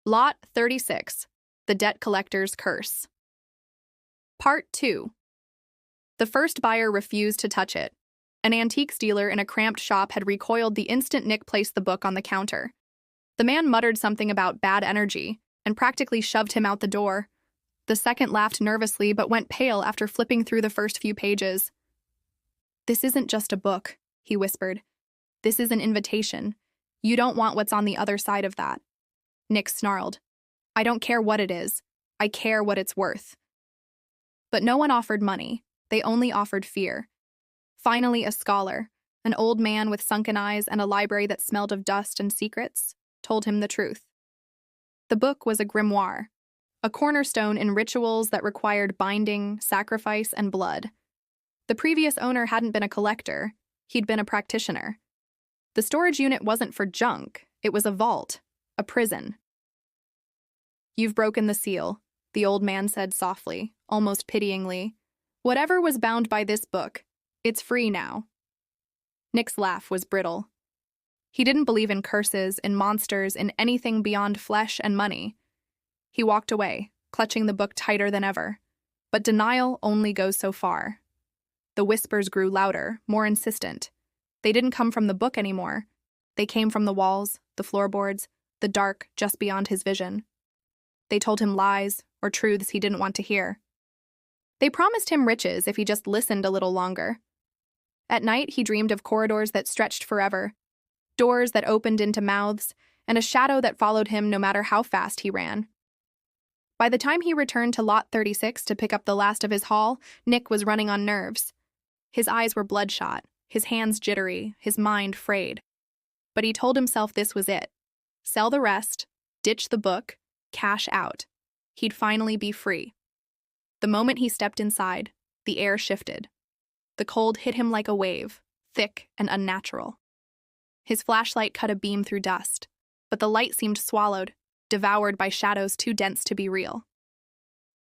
Lot 36, The Debt Collector's Curse. Part 2. The first buyer refused to touch it. An antiques dealer in a cramped shop had recoiled the instant Nick placed the book on the counter. The man muttered something about bad energy and practically shoved him out the door. The second laughed nervously but went pale after flipping through the first few pages. "This isn't just a book," he whispered. "This is an invitation. You don't want what's on the other side of that." Nick snarled. "I don't care what it is. I care what it's worth." But no one offered money. They only offered fear. Finally, a scholar, an old man with sunken eyes and a library that smelled of dust and secrets, told him the truth. The book was a grimoire, a cornerstone in rituals that required binding, sacrifice, and blood. The previous owner hadn't been a collector. He'd been a practitioner. The storage unit wasn't for junk. It was a vault, a prison. "You've broken the seal," the old man said softly, almost pityingly. "Whatever was bound by this book, it's free now." Nick's laugh was brittle. He didn't believe in curses, in monsters, in anything beyond flesh and money. He walked away, clutching the book tighter than ever. But denial only goes so far. The whispers grew louder, more insistent. They didn't come from the book anymore. They came from the walls, the floorboards, the dark just beyond his vision. They told him lies or truths he didn't want to hear. They promised him riches if he just listened a little longer. At night, he dreamed of corridors that stretched forever, doors that opened into mouths, and a shadow that followed him no matter how fast he ran. By the time he returned to Lot 36 to pick up the last of his haul, Nick was running on nerves. His eyes were bloodshot, his hands jittery, his mind frayed. But he told himself this was it. Sell the rest, ditch the book, cash out. He'd finally be free. The moment he stepped inside, the air shifted. The cold hit him like a wave, thick and unnatural. His flashlight cut a beam through dust, but the light seemed swallowed, devoured by shadows too dense to be real.